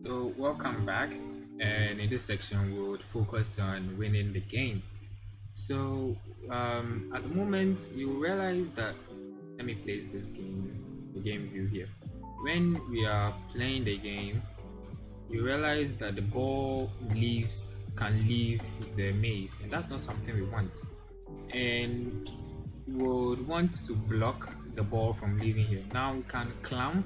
So, welcome back. And in this section, we would focus on winning the game. So, at the moment, you realize that. Let me place this game, the game view here. When we are playing the game, you realize that the ball can leave the maze, and that's not something we want. And would want to block the ball from leaving here. Now we can clamp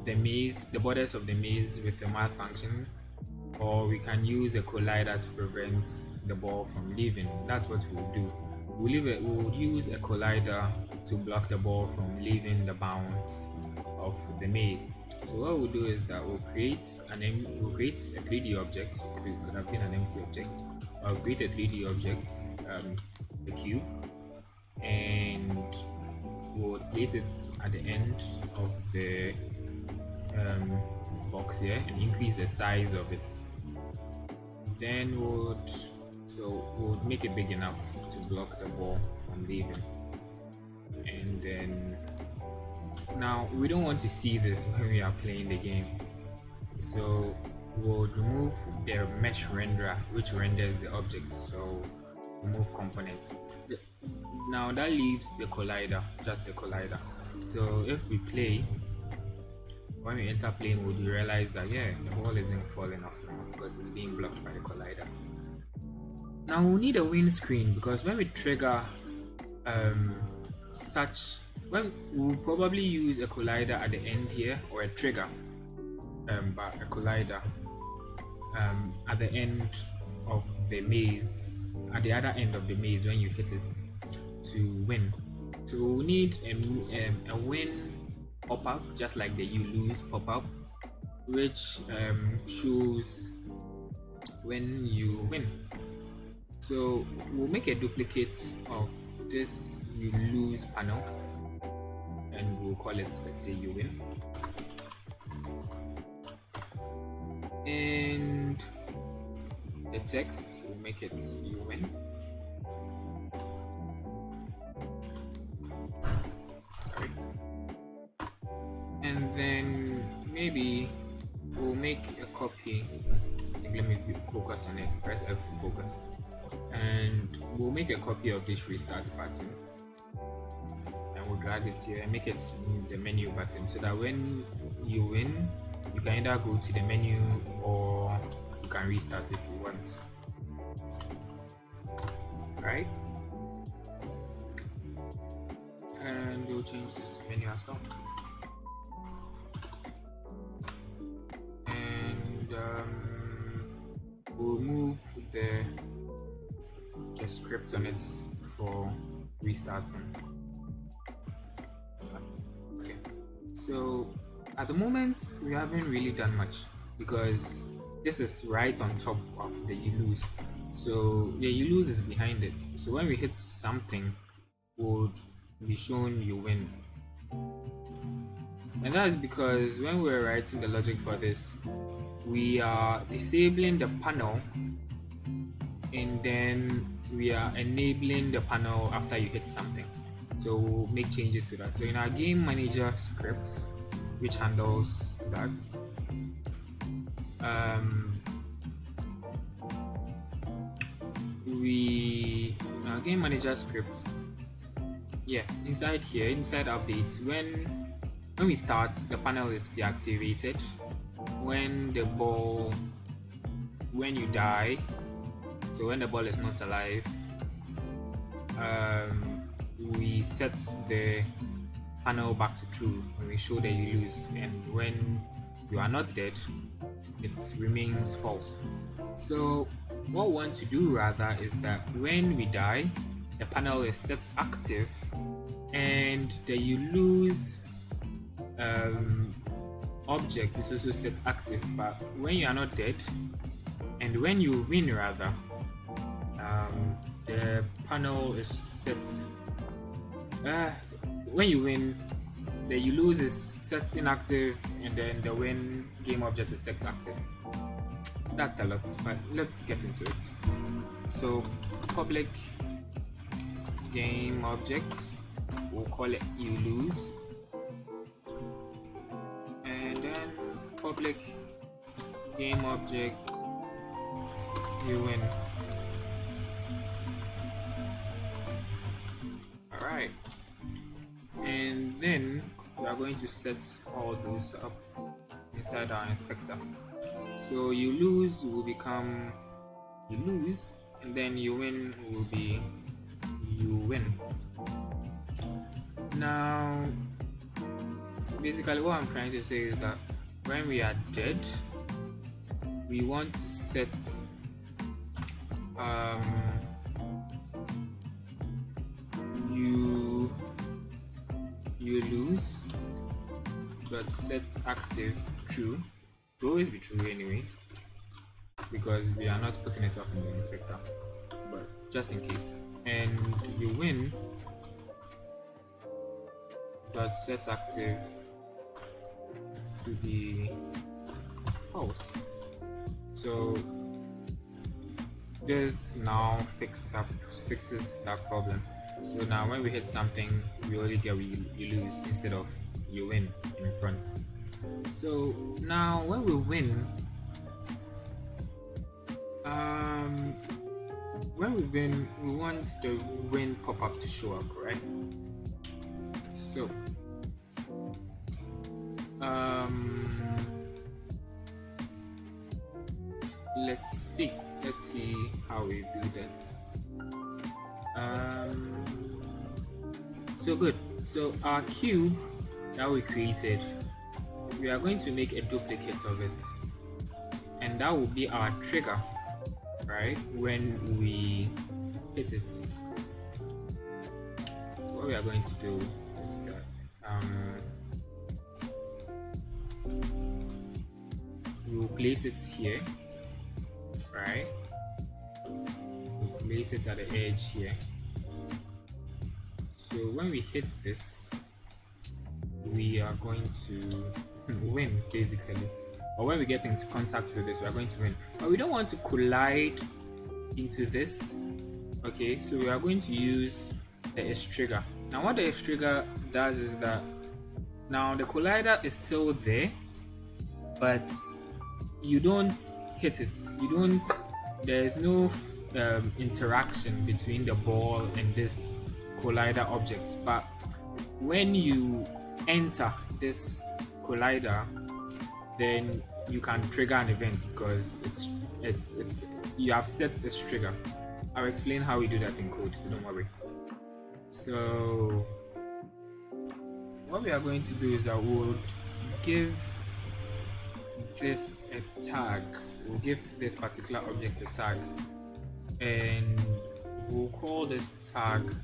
the borders of the maze with the malfunction, or we can use a collider to prevent the ball from leaving. That's what we'll do. We would use a collider to block the ball from leaving the bounds of the maze. So what we'll do is that we'll create a 3D object. Could have been an empty object. I'll create a 3D object, a cube, and we'll place it at the end of the box here and increase the size of it. Then we'll make it big enough to block the ball from leaving. And then now we don't want to see this when we are playing the game, so we'll remove the mesh renderer which renders the object. So remove component. Now that leaves the collider, just the collider. So if we play, when we enter play mode, you realize that the ball isn't falling off now because it's being blocked by the collider. Now we'll need a win screen because when we trigger we'll probably use a collider at the end here, or a trigger, but a collider at the end of the maze, at the other end of the maze when you hit it to win. So we'll need a win pop-up, just like the you lose pop-up, which shows when you win. So we'll make a duplicate of this you lose panel and we'll call it, let's say, you win. And the text, we'll make it you win. Sorry. And then maybe we'll make a copy. I think let me focus on it. Press F to focus. And we'll make a copy of this restart button. And we'll drag it here and make it the menu button, so that when you win, you can either go to the menu or you can restart if you want. Right? And we'll change this to menu as well. And we'll move the script on it for restarting. Okay, so at the moment we haven't really done much because this is right on top of the you lose. So the you lose is behind it. So when we hit something, would be shown you win. And that is because when we're writing the logic for this, we are disabling the panel and then we are enabling the panel after you hit something. So we'll make changes to that. So in our game manager scripts, which handles that, in our game manager scripts, inside here, inside updates, when we start, the panel is deactivated. When you die, so when the ball is not alive, we set the panel back to true when we show that you lose, and when you are not dead, it remains false. So what we want to do rather is that when we die, the panel is set active and the you lose object is also set active. But when you are not dead and when you win rather, the panel is set. When you win, the you lose is set inactive, and then the win game object is set active. That's a lot, but let's get into it. So public game object, we'll call it you lose, and then public game object, you win. Alright, and then we are going to set all those up inside our inspector. So you lose will become you lose, and then you win will be you win. Now, basically what I'm trying to say is that when we are dead, we want to set you lose, but set active true to always be true anyways, because we are not putting it off in the inspector, but just in case. And you win, but set active to be false. So this now fixes that problem. So now when we hit something, we only get you lose instead of you win in front. So now when we win, we want the win pop-up to show up, right? So let's see how we do that. So good. So our cube that we created, we are going to make a duplicate of it, and that will be our trigger, right, when we hit it. So what we are going to do is that we will place it here, right? We'll place it at the edge here. So when we hit this, we are going to win, basically. Or when we get into contact with this, we are going to win. But we don't want to collide into this. Okay, so we are going to use the S trigger. Now what the S trigger does is that now the collider is still there, but you don't hit it. There is no interaction between the ball and this collider object. But when you enter this collider, then you can trigger an event because it's you have set its trigger. I'll explain how we do that in code, so don't worry. So what we are going to do is that we'll give this a tag. We'll give this particular object a tag, and we'll call this tag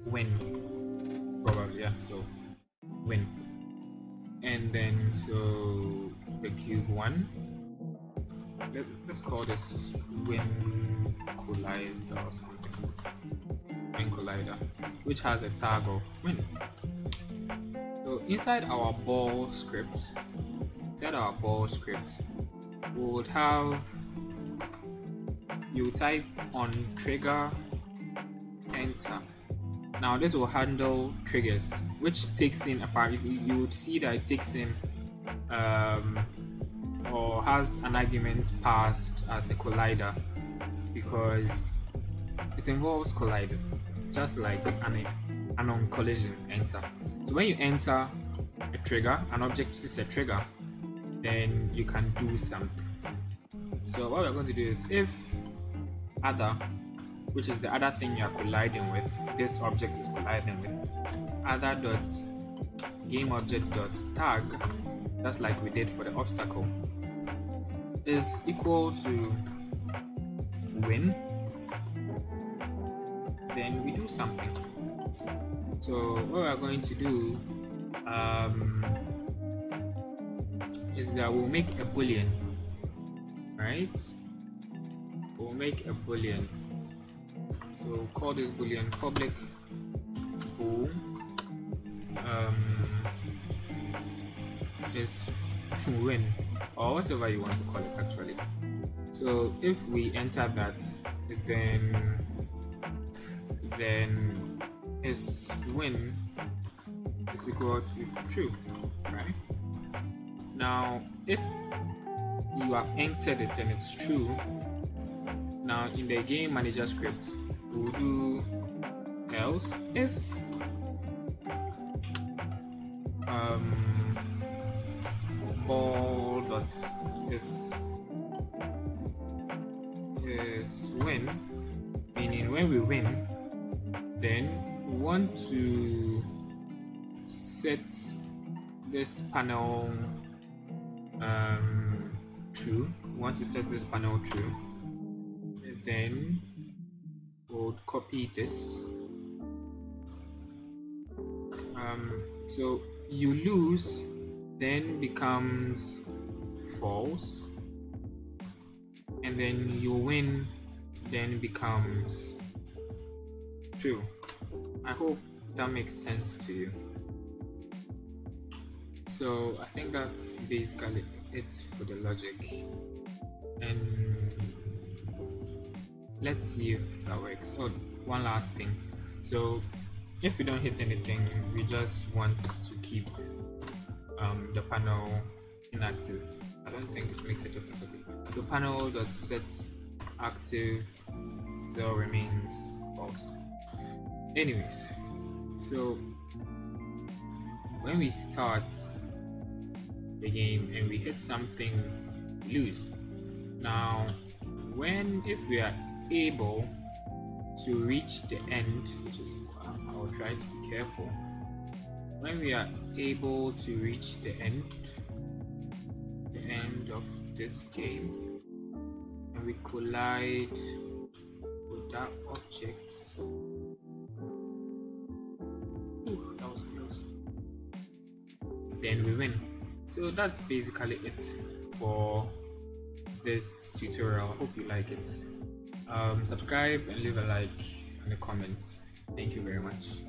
win, probably, yeah. So win, and then so the cube 1. Let's call this win collider or something. Win collider, which has a tag of win. So inside our ball script, we would have, you type on trigger enter. Now this will handle triggers, which takes in, apparently you would see that it takes in or has an argument passed as a collider, because it involves colliders, just like an on collision enter. So when you enter a trigger, an object is a trigger, then you can do something. So what we're going to do is, if other, which is the other thing you are colliding with, this object is colliding with, other dot game object dot tag, just like we did for the obstacle, is equal to win, then we do something. So what we are going to do is that we'll make a boolean, right? We'll make a boolean. So we'll call this boolean public bool is win, or whatever you want to call it actually. So if we enter that, then is win is equal to true, right? Now, if you have entered it and it's true, now in the game manager script, we'll do else if ball dot is win, meaning when we win, then we want to set this panel true. We want to set this panel true. And then we'll copy this. So you lose then becomes false, and then you win then becomes true. I hope that makes sense to you. So I think that's basically it for the logic, and let's see if that works. Oh, one last thing. So if we don't hit anything, we just want to keep the panel inactive. I don't think it makes a difference. Okay. The panel that sets active still remains false. Anyways, so when we start the game and we hit something, we lose. Now, if we are able to reach the end, which is, I'll try to be careful. When we are able to reach the end of this game, and we collide with that object, that was close, then we win. So that's basically it for this tutorial. I hope you like it. Subscribe and leave a like and a comment. Thank you very much.